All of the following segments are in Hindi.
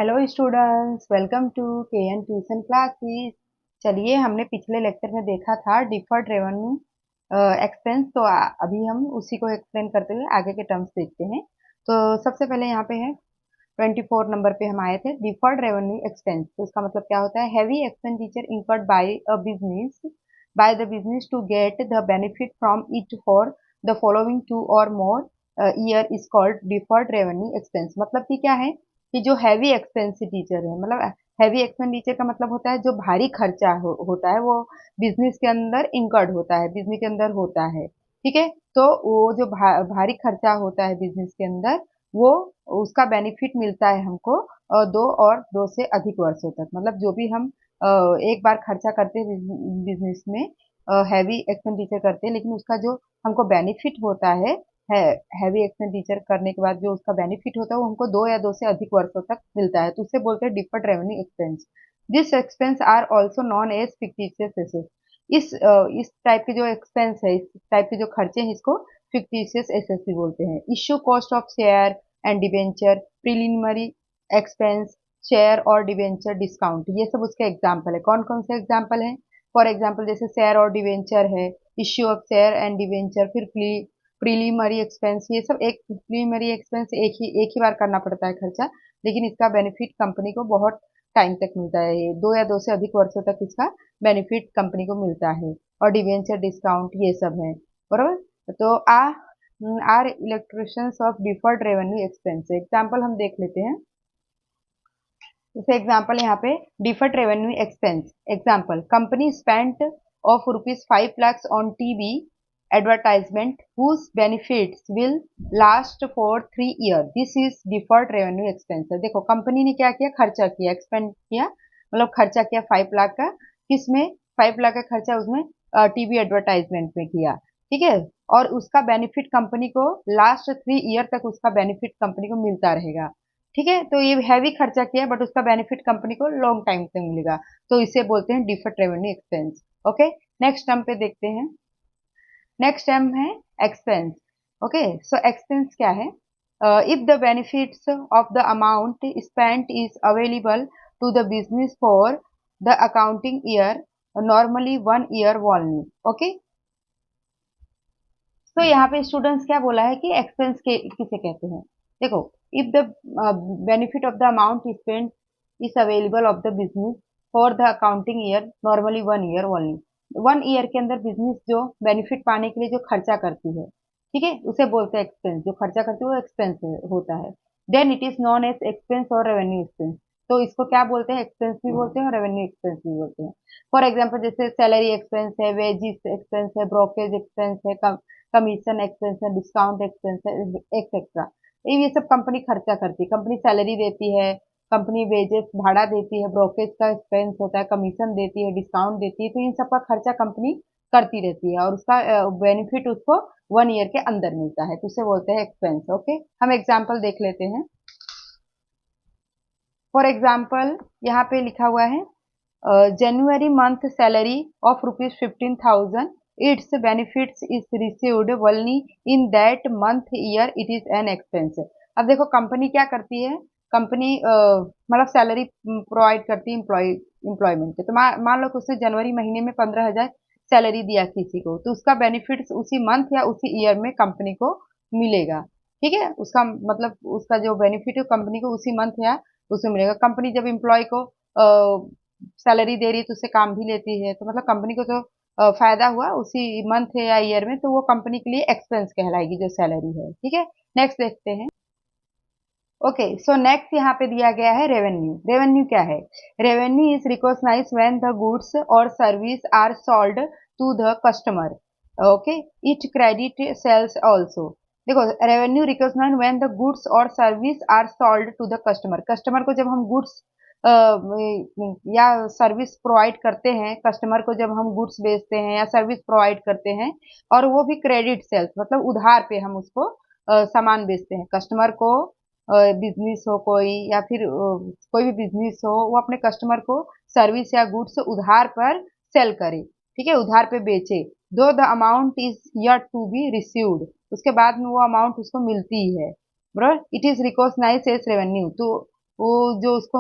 Hello students, welcome to KN tuition classes. चलिए, हमने पिछले लेक्चर में देखा था डिफर्ड रेवेन्यू एक्सपेंस। तो अभी हम उसी को एक्सप्लेन करते हुए आगे के टर्म्स देखते हैं। तो सबसे पहले यहाँ पे है 24 नंबर पे हम आए थे, डिफर्ड रेवेन्यू एक्सपेंस। तो इसका मतलब क्या होता है? Heavy expenditure incurred by the business to get the benefit from it for the following 2 or more year is called deferred revenue expense. मतलब कि क्या है कि जो हैवी एक्सपेंडिचर है, मतलब हैवी एक्सपेंडिचर का मतलब होता है जो भारी खर्चा होता है, वो बिजनेस के अंदर इंकर्ड होता है, बिजनेस के अंदर होता है। ठीक है, तो वो जो भारी खर्चा होता है बिजनेस के अंदर, वो उसका बेनिफिट मिलता है हमको 2 और 2 से अधिक वर्षों तक। मतलब जो भी हम एक बार खर्चा करते हैं बिजनेस में, हैवी एक्सपेंडिचर करते हैं, लेकिन उसका जो हमको बेनिफिट होता है हैवी एक्सपेंडिचर करने के बाद जो उसका बेनिफिट होता है, वो हमको 2 या 2 से अधिक वर्षों तक मिलता है। तो उसे बोलते हैं deferred revenue expense. This expense are also known as fictitious asset. इस टाइप के जो एक्सपेंस है, इस टाइप के जो खर्चे हैं, इसको फिक्टिशियस एसेट भी बोलते हैं। Issue cost of share and debenture, preliminary expense, share और डिवेंचर डिस्काउंट, ये सब उसके एग्जाम्पल है। कौन कौन से एग्जाम्पल हैं? फॉर एग्जाम्पल जैसे शेयर और डिवेंचर है, issue of share and debenture, फिर प्रीलिमरी एक्सपेंस। ये सब एक प्रीलिमरी एक्सपेंस एक ही बार करना पड़ता है खर्चा, लेकिन इसका बेनिफिट कंपनी को बहुत टाइम तक मिलता है। ये 2 या 2 से अधिक वर्षों तक इसका बेनिफिट कंपनी को मिलता है। और डिवेंचर डिस्काउंट, ये सब है। बराबर। तो our illustrations of deferred revenue expense example हम देख लेते हैं। जैसे एग्जाम्पल यहाँ पे deferred revenue expense example, company spent of ₹5 lakhs on TV advertisement whose benefits will last for 3 years. This is deferred revenue expense। देखो, कंपनी ने क्या किया? खर्चा किया, एक्सपेंड किया, मतलब खर्चा किया 5 लाख का। किसमें? 5 लाख का खर्चा उसमें टीवी एडवर्टाइजमेंट में किया। ठीक है, और उसका बेनिफिट कंपनी को लास्ट 3 ईयर तक उसका बेनिफिट कंपनी को मिलता रहेगा। ठीक है, तो ये हैवी खर्चा किया, बट उसका बेनिफिट कंपनी को लॉन्ग टाइम तक मिलेगा। तो इसे बोलते हैं deferred revenue expense. Okay, next term पे देखते हैं। नेक्स्ट टर्म है एक्सपेंस। ओके, सो एक्सपेंस क्या है? If the benefits of the amount spent is available to the business for the accounting year, normally 1 year वॉलनी। ओके, तो यहाँ पे स्टूडेंट्स क्या बोला है कि एक्सपेंस के किसे कहते हैं? देखो, if the benefit of the amount spent is available of the business for the accounting year, normally 1 year only. 1 year के अंदर बिजनेस जो बेनिफिट पाने के लिए जो खर्चा करती है, ठीक है, उसे बोलते हैं एक्सपेंस। जो खर्चा करती है वो एक्सपेंस होता है। Then it is known as expense और रेवेन्यू एक्सपेंस। तो इसको क्या बोलते हैं? एक्सपेंस भी बोलते हैं और रेवेन्यू एक्सपेंस भी बोलते हैं। फॉर एग्जाम्पल जैसे सैलरी एक्सपेंस है, वेजिस एक्सपेंस है, ब्रोकेज एक्सपेंस है, कमीशन एक्सपेंस है, डिस्काउंट एक्सपेंस है, एक्सेट्रा। ये सब कंपनी खर्चा करती है। कंपनी सैलरी देती है, कंपनी वेजेस भाड़ा देती है, ब्रोकेज का एक्सपेंस होता है, कमीशन देती है, डिस्काउंट देती है। तो इन सब का खर्चा कंपनी करती रहती है, और उसका बेनिफिट उसको 1 ईयर के अंदर मिलता है। तो उसे बोलते हैं एक्सपेंस। ओके, हम एग्जाम्पल देख लेते हैं। फॉर एग्जाम्पल यहाँ पे लिखा हुआ है, January month salary of ₹15,000, its benefits is received only in that month year, it is an expense। अब देखो, कंपनी क्या करती है? कंपनी मतलब सैलरी प्रोवाइड करती है एम्प्लॉयमेंट के। तो मान लो कि उसने जनवरी महीने में 15,000 सैलरी दिया किसी को, तो उसका बेनिफिट उसी मंथ या उसी ईयर में कंपनी को मिलेगा। ठीक है, उसका मतलब उसका जो बेनिफिट है कंपनी को उसी मंथ या उसे मिलेगा। कंपनी जब एम्प्लॉय को सैलरी दे रही है तो उससे काम भी लेती है, तो मतलब कंपनी को जो फायदा हुआ उसी मंथ या ईयर में, तो वो कंपनी के लिए एक्सपेंस कहलाएगी जो सैलरी है। ठीक है, नेक्स्ट देखते हैं। ओके, सो नेक्स्ट यहाँ पे दिया गया है रेवेन्यू। रेवेन्यू क्या है? Revenue is recognise when the goods और service are sold to the customer. Okay, it credit sales also. देखो, revenue recognise when the goods और service are sold to the customer. Customer को जब हम गुड्स या सर्विस प्रोवाइड करते हैं, कस्टमर को जब हम गुड्स बेचते हैं या सर्विस प्रोवाइड करते हैं, और वो भी क्रेडिट सेल्स, मतलब उधार पे हम उसको सामान बेचते हैं। कस्टमर को बिजनेस हो कोई, या फिर कोई भी बिजनेस हो, वो अपने कस्टमर को सर्विस या गुड्स उधार पर सेल करे। ठीक है, उधार पे बेचे। Though the amount is yet to be received, उसके बाद में वो अमाउंट उसको मिलती है। बराबर, it is recognise as revenue. तो वो जो उसको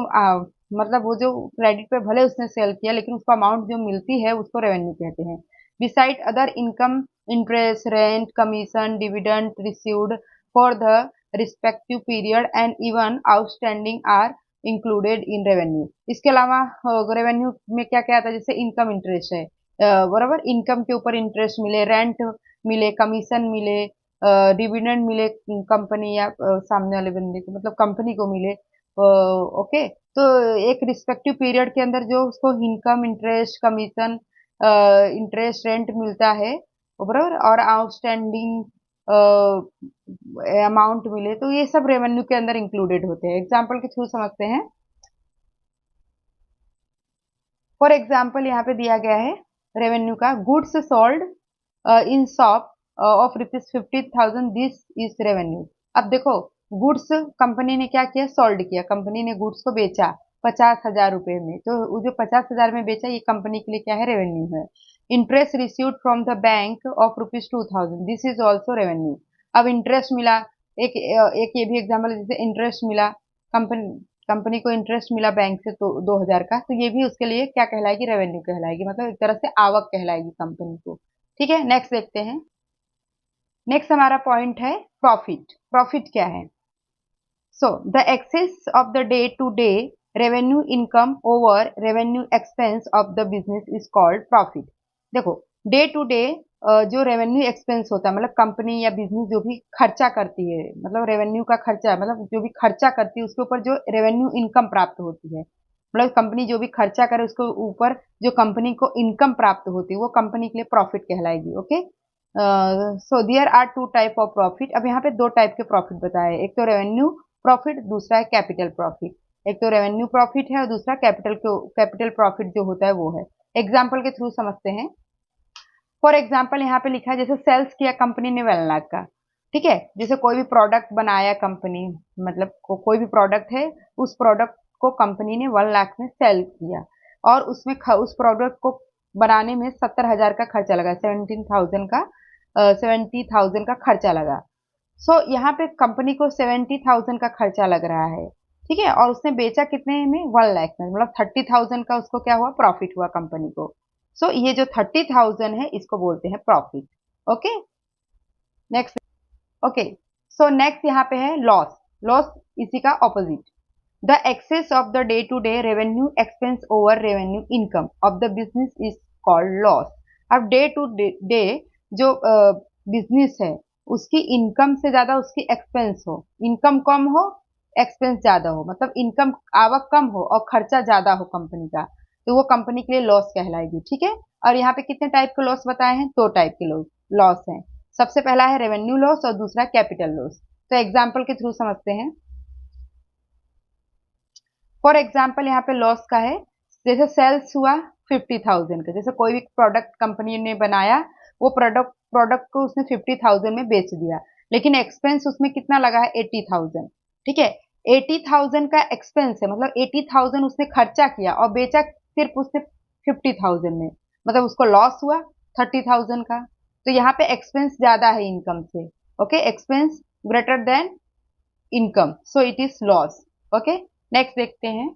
मतलब वो जो क्रेडिट पे भले उसने सेल किया लेकिन उसको अमाउंट जो मिलती है उसको रेवेन्यू कहते हैं। Beside other income, interest, rent, commission, dividend received for the respective period and even outstanding are included in revenue. इसके अलावा रेवेन्यू में क्या क्या आता है, जैसे इनकम इंटरेस्ट है, बराबर, इनकम के ऊपर इंटरेस्ट मिले, रेंट मिले, कमीशन मिले, डिविडेंड मिले कंपनी या सामने वाले बंदे को, मतलब कंपनी को मिले, ओके। तो एक रिस्पेक्टिव पीरियड के अंदर जो उसको income, interest, commission, interest, rent मिलता है, बराबर, और आउटस्टैंडिंग अमाउंट मिले, तो ये सब रेवेन्यू के अंदर इंक्लूडेड होते हैं। एग्जाम्पल के थ्रू समझते हैं। फॉर एग्जाम्पल यहाँ पे दिया गया है रेवेन्यू का, goods sold in shop of ₹50,000, this is revenue. अब देखो, गुड्स कंपनी ने क्या किया, सोल्ड किया, कंपनी ने गुड्स को बेचा 50,000 रुपए में, तो वो जो 50,000 में बेचा ये कंपनी के लिए क्या है, रेवेन्यू है। Interest received from the bank of ₹2,000, this is also revenue. अब इंटरेस्ट मिला, एक ये भी एग्जाम्पल, जैसे इंटरेस्ट मिला, कंपनी कंपनी को इंटरेस्ट मिला बैंक से, तो 2,000 का, तो ये भी उसके लिए क्या कहलाएगी, रेवेन्यू कहलाएगी, मतलब एक तरह से आवक कहलाएगी कंपनी को। ठीक है, नेक्स्ट देखते हैं। नेक्स्ट हमारा पॉइंट है प्रॉफिट। प्रॉफिट क्या है? So the excess of the day to day revenue income over revenue expense of the business is called profit. देखो, डे टू डे जो रेवेन्यू एक्सपेंस होता है, मतलब कंपनी या बिजनेस जो भी खर्चा करती है, मतलब रेवेन्यू का खर्चा, मतलब जो भी खर्चा करती है उसके ऊपर जो रेवेन्यू इनकम प्राप्त होती है, मतलब कंपनी जो भी खर्चा करे उसके ऊपर जो कंपनी को इनकम प्राप्त होती है वो कंपनी के लिए प्रॉफिट कहलाएगी। Okay, so there are two type of profit. अब यहाँ पे दो टाइप के प्रॉफिट बताए, एक तो रेवेन्यू प्रॉफिट, दूसरा है कैपिटल प्रॉफिट। एक तो रेवेन्यू प्रॉफिट है और दूसरा कैपिटल प्रॉफिट जो होता है वो है। एग्जाम्पल के थ्रू समझते हैं। फॉर एग्जाम्पल यहाँ पे लिखा है, जैसे सेल्स किया कंपनी ने 1 लाख का, ठीक है, जैसे कोई भी प्रोडक्ट बनाया कंपनी, मतलब कोई भी प्रोडक्ट है, उस प्रोडक्ट को कंपनी ने 1 लाख में सेल किया, और उसमें उस प्रोडक्ट को बनाने में 70,000 का खर्चा लगा, 70,000 का खर्चा लगा। सो यहाँ पे कंपनी को 70,000 का खर्चा लग रहा है, ठीक है, और उसने बेचा कितने में, 1 लाख में, मतलब 30,000 का उसको क्या हुआ, प्रॉफिट हुआ कंपनी को। सो ये जो 30,000 है इसको बोलते हैं profit. Okay, next. Okay, so next यहाँ पे है लॉस। लॉस इसी का opposite. The excess of the day to day revenue expense over revenue income of the business is called loss. अब डे टू डे जो बिजनेस है उसकी इनकम से ज्यादा उसकी एक्सपेंस हो, इनकम कम हो, एक्सपेंस ज्यादा हो, मतलब इनकम आवक कम हो और खर्चा ज्यादा हो कंपनी का, तो वो कंपनी के लिए लॉस कहलाएगी। ठीक है, और यहाँ पे कितने टाइप के लॉस बताए हैं, दो टाइप के लॉस हैं। सबसे पहला है रेवेन्यू लॉस और दूसरा कैपिटल लॉस। तो एग्जाम्पल के थ्रू समझते हैं। फॉर एग्जाम्पल यहाँ पे लॉस का है, जैसे सेल्स हुआ 50,000 का, जैसे कोई भी प्रोडक्ट कंपनी ने बनाया, वो प्रोडक्ट प्रोडक्ट को उसने 50,000 में बेच दिया, लेकिन एक्सपेंस उसमें कितना लगा है, 80,000। ठीक है, 80,000 का एक्सपेंस है, मतलब 80,000 उसने खर्चा किया और बेचा सिर्फ उसने 50,000 में, मतलब उसको लॉस हुआ 30,000 का। तो यहाँ पे एक्सपेंस ज्यादा है इनकम से। Okay, expense greater than income, so it is loss. Okay, next देखते हैं।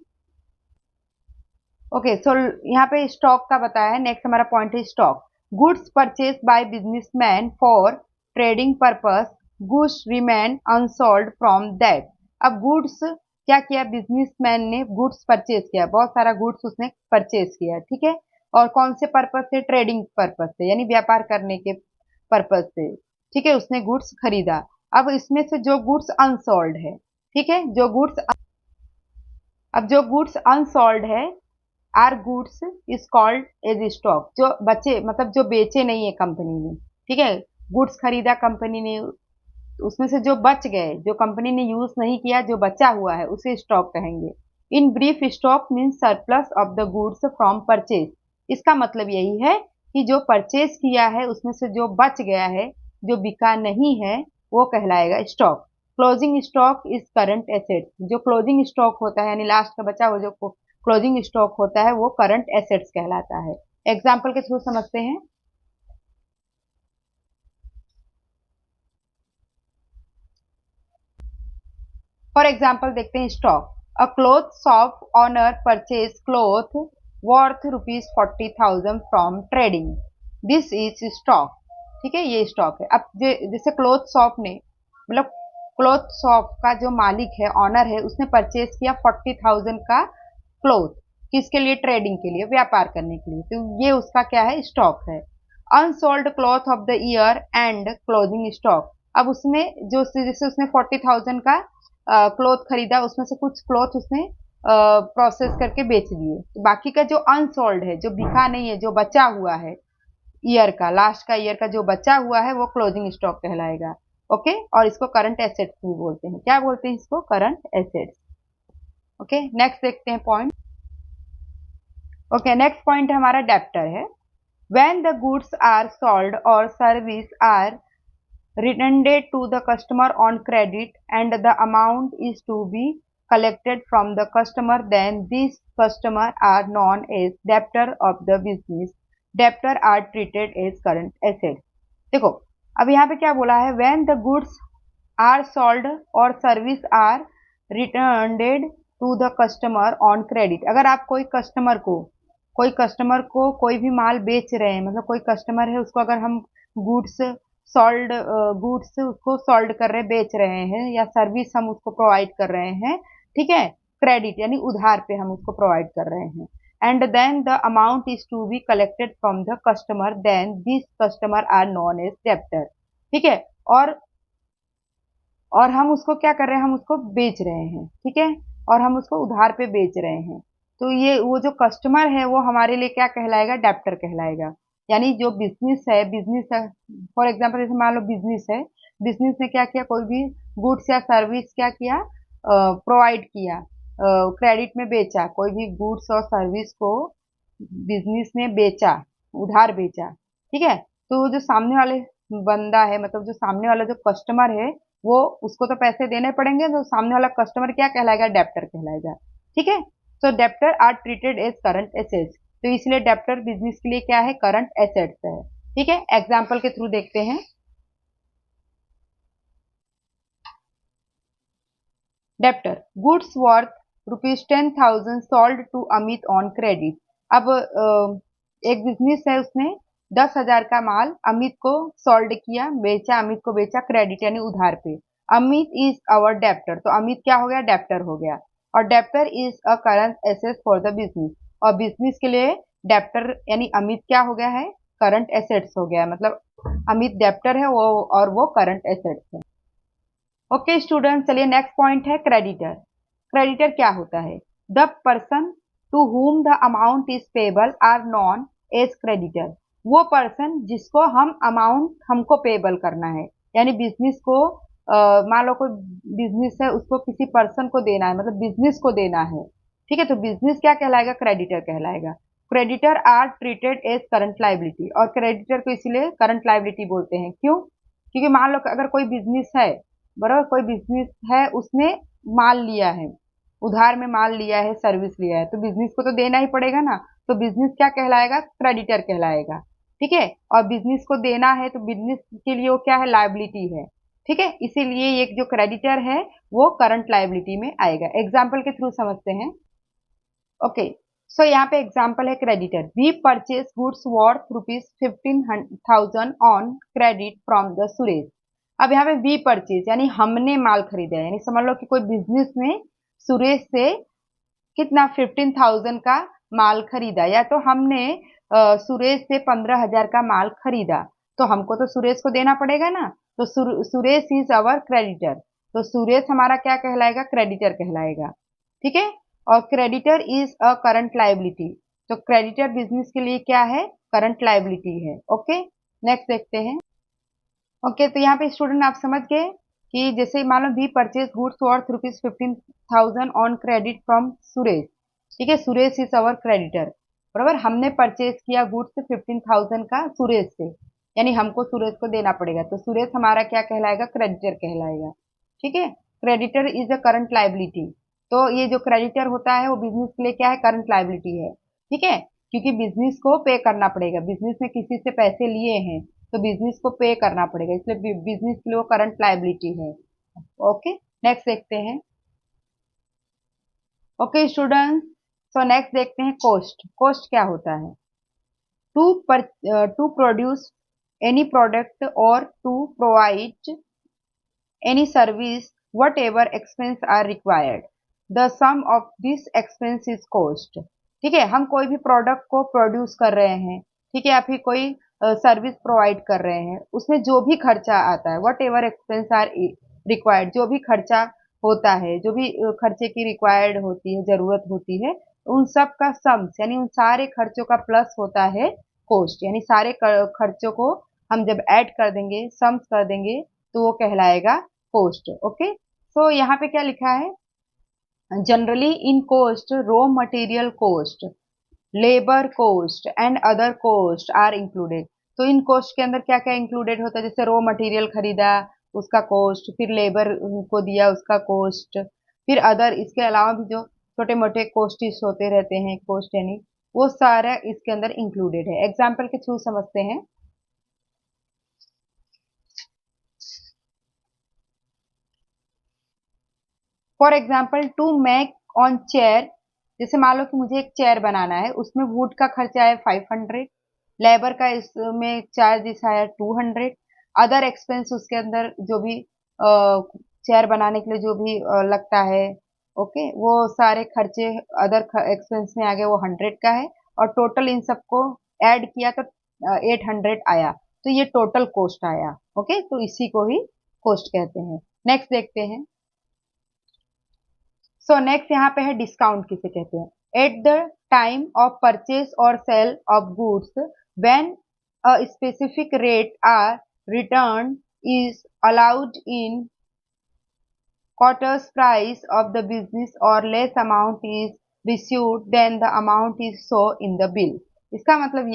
ओके, सो यहाँ पे स्टॉक का बताया है। नेक्स्ट हमारा पॉइंट है stock. Goods purchase by businessman for trading purpose, goods remain unsold from that. अब गुड्स क्या किया, बिजनेसमैन ने गुड्स परचेज किया, बहुत सारा गुड्स उसने परचेज किया, ठीक है, और कौन से पर्पस से, ट्रेडिंग पर्पस से, यानी व्यापार करने के पर्पस से, ठीक है, उसने गुड्स खरीदा। अब इसमें से जो गुड्स अनसोल्ड है, ठीक है, जो गुड्स अनसोल्ड है, are goods is called as stock. जो बचे, मतलब जो बेचे नहीं है कंपनी ने, ठीक है, गुड्स खरीदा कंपनी ने, उसमें से जो बच गए, जो कंपनी ने यूज नहीं किया, जो बचा हुआ है, उसे स्टॉक कहेंगे। In brief, stock means surplus of the goods from purchase. इसका मतलब यही है कि जो परचेज किया है उसमें से जो बच गया है, जो बिका नहीं है, वो कहलाएगा stock. Closing stock is current asset. जो क्लोजिंग स्टॉक होता है, यानी लास्ट का बचा हुआ जो क्लोजिंग स्टॉक होता है, वो करंट एसेट्स कहलाता है। एग्जाम्पल के थ्रू समझते हैं। फॉर एग्जाम्पल देखते हैं stock. A cloth shop owner purchased cloth worth rupees 40,000 from trading. This is stock. ठीक है, ये स्टॉक है। अब जैसे क्लोथ शॉप ने मतलब क्लोथ शॉप का जो मालिक है, ऑनर है, उसने परचेज किया 40,000 का क्लोथ। किसके लिए? ट्रेडिंग के लिए, व्यापार करने के लिए। तो ये उसका क्या है? स्टॉक है। Unsold cloth of the year and closing stock. अब उसमें जो जैसे उसने 40,000 का क्लॉथ खरीदा, उसमें से कुछ क्लॉथ उसने प्रोसेस करके बेच दिए। तो बाकी का जो अनसोल्ड है, जो बिका नहीं है, जो बचा हुआ है ईयर का, लास्ट का ईयर का जो बचा हुआ है, वो क्लोजिंग स्टॉक कहलाएगा। ओके, और इसको करंट एसेट्स भी बोलते हैं। क्या बोलते हैं इसको? Current assets. ओके, नेक्स्ट देखते हैं पॉइंट। ओके, नेक्स्ट पॉइंट हमारा डेप्टर है। When the goods are sold और service are returned to the customer on credit and the amount is to be collected from the customer, then these customer are known as debtor of the business. Debtor are treated as current assets. देखो, अब यहाँ पे क्या बोला है? when the goods are sold or service are returned to the customer on credit. अगर आप कोई कस्टमर को कोई भी माल बेच रहे हैं, मतलब कोई कस्टमर है, उसको अगर हम गुड्स सॉल्ड गुड्स उसको सॉल्ड कर रहे, बेच रहे हैं, या सर्विस हम उसको प्रोवाइड कर रहे हैं, ठीक है, क्रेडिट यानी उधार पे हम उसको प्रोवाइड कर रहे हैं, and then the amount is to be collected from the customer, then this customer are known as debtor. ठीक है, और हम उसको क्या कर रहे हैं? हम उसको बेच रहे हैं, ठीक है, और हम उसको उधार पे बेच रहे हैं। तो ये वो जो कस्टमर है, वो हमारे लिए क्या कहलाएगा? डेप्टर कहलाएगा। यानी जो बिजनेस है, फॉर एग्जांपल जैसे मान लो बिजनेस है, बिजनेस ने क्या किया? कोई भी गुड्स या सर्विस क्या किया? प्रोवाइड किया, क्रेडिट में बेचा, कोई भी गुड्स और सर्विस को बिजनेस ने बेचा, उधार बेचा, ठीक है। तो जो सामने वाले बंदा है, मतलब जो सामने वाला जो कस्टमर है, वो उसको तो पैसे देने पड़ेंगे, तो सामने वाला कस्टमर क्या कहलाएगा? डेप्टर कहलाएगा। ठीक है, so debtor are treated as current assets. तो इसलिए डेप्टर बिजनेस के लिए क्या है? करंट एसेट्स है। ठीक है, एग्जाम्पल के थ्रू देखते हैं। Debtor goods worth ₹10,000 sold to Amit on credit. अब एक बिजनेस है, उसने 10,000 का माल अमित को सोल्ड किया, बेचा, अमित को बेचा क्रेडिट यानी उधार पे। अमित इज अवर डेप्टर, तो अमित क्या हो गया? डेप्टर हो गया। और debtor is a current asset for the business, और बिजनेस के लिए डेप्टर यानी अमित क्या हो गया है? करंट एसेट्स हो गया, मतलब अमित डेप्टर है वो, और वो करंट एसेट्स है। ओके स्टूडेंट, चलिए नेक्स्ट पॉइंट है क्रेडिटर। क्रेडिटर क्या होता है? The person to whom the amount is payable are known as creditor. वो पर्सन जिसको हम अमाउंट हमको पेबल करना है, यानी बिजनेस को मान लो कोई बिजनेस है, उसको किसी पर्सन को देना है, मतलब बिजनेस को देना है, ठीक है, तो बिजनेस क्या कहलाएगा? क्रेडिटर कहलाएगा। Creditor are treated as current liability, और क्रेडिटर को इसीलिए करंट लाइबिलिटी बोलते हैं। क्यों? क्योंकि मान लो अगर कोई बिजनेस है, बराबर, कोई बिजनेस है, उसने माल लिया है, उधार में माल लिया है, सर्विस लिया है, तो बिजनेस को तो देना ही पड़ेगा ना, तो बिजनेस क्या कहलाएगा? क्रेडिटर कहलाएगा। ठीक है, और बिजनेस को देना है, तो बिजनेस के लिए वो क्या है? लायबिलिटी है। ठीक है, इसीलिए ये जो क्रेडिटर है, वो करंट लायबिलिटी में आएगा। एग्जाम्पल के थ्रू समझते हैं। ओके, सो यहाँ पे एग्जाम्पल है creditor. We purchase goods worth ₹15,000 on credit from the Suresh. अब यहाँ पे वी परचेज यानी हमने माल खरीदा है, यानी समझ लो कि कोई बिजनेस ने सुरेश से कितना? 15,000 का माल खरीदा, या तो हमने सुरेश से 15,000 का माल खरीदा, तो हमको तो सुरेश को देना पड़ेगा ना, तो सुरेश इज अवर क्रेडिटर, तो सुरेश हमारा क्या कहलाएगा? क्रेडिटर कहलाएगा। ठीक है, और creditor is a current liability, तो क्रेडिटर बिजनेस के लिए क्या है? करंट लायबिलिटी है। ओके, नेक्स्ट देखते हैं। ओके, तो यहाँ पे स्टूडेंट आप समझ गए कि जैसे मान लो we purchase goods worth ₹15,000 on credit from Suresh. ठीक है, सुरेश इज अवर क्रेडिटर, बराबर, हमने परचेज किया गुड्स 15,000 का सुरेश से, यानी हमको सुरेश को देना पड़ेगा, तो सुरेश हमारा क्या कहलाएगा? क्रेडिटर कहलाएगा। ठीक है, creditor is a current liability, तो ये जो क्रेडिटर होता है वो बिजनेस के लिए क्या है? करंट लाइबिलिटी है। ठीक है, क्योंकि बिजनेस को पे करना पड़ेगा, बिजनेस ने किसी से पैसे लिए हैं, तो बिजनेस को पे करना पड़ेगा, इसलिए बिजनेस के लिए वो करंट लायबिलिटी है। ओके, नेक्स्ट देखते हैं। ओके स्टूडेंट्स, सो नेक्स्ट देखते हैं कॉस्ट। कॉस्ट क्या होता है? टू प्रोड्यूस एनी प्रोडक्ट और to provide any service, whatever expense are required. The sum of this expense is cost. ठीक है, हम कोई भी प्रोडक्ट को प्रोड्यूस कर रहे हैं, ठीक है, या फिर कोई सर्विस प्रोवाइड कर रहे हैं, उसमें जो भी खर्चा आता है, whatever expense are required, जो भी खर्चा होता है, जो भी खर्चे की रिक्वायर्ड होती है, जरूरत होती है, उन सब का सम्स यानी उन सारे खर्चों का प्लस होता है कॉस्ट। यानी सारे खर्चों को हम जब ऐड कर देंगे, सम्स कर देंगे, तो वो कहलाएगा कॉस्ट। ओके, सो यहाँ पे क्या लिखा है? Generally in cost raw material cost, labour cost and other cost are included. तो इन कॉस्ट के अंदर क्या क्या इंक्लूडेड होता है? जैसे रॉ मटेरियल खरीदा उसका कॉस्ट, फिर लेबर को दिया उसका कॉस्ट, फिर अदर इसके अलावा भी जो छोटे मोटे कॉस्टिस होते रहते हैं, कॉस्ट यानी वो सारा इसके अंदर इंक्लूडेड है। एग्जाम्पल के थ्रू समझते हैं। For example to make one chair, जैसे मान लो कि मुझे एक चेयर बनाना है, उसमें वुड का खर्चा है 500, लेबर का इसमें चार्जेस आया 200, अदर एक्सपेंस उसके अंदर जो भी चेयर बनाने के लिए जो भी लगता है, ओके, वो सारे खर्चे अदर एक्सपेंस में आ गए, वो 100 का है, और टोटल इन सबको ऐड किया तो 800 आया, तो ये टोटल कॉस्ट आया। ओके, तो इसी को ही कॉस्ट कहते हैं। नेक्स्ट देखते हैं। सो नेक्स्ट यहाँ पे है डिस्काउंट किसे कहते हैं? At the time of purchase और sale of goods when a specific rate or return is allowed in quarter's price of the business or less amount is received then the amount is shown in the bill। इसका मतलब ये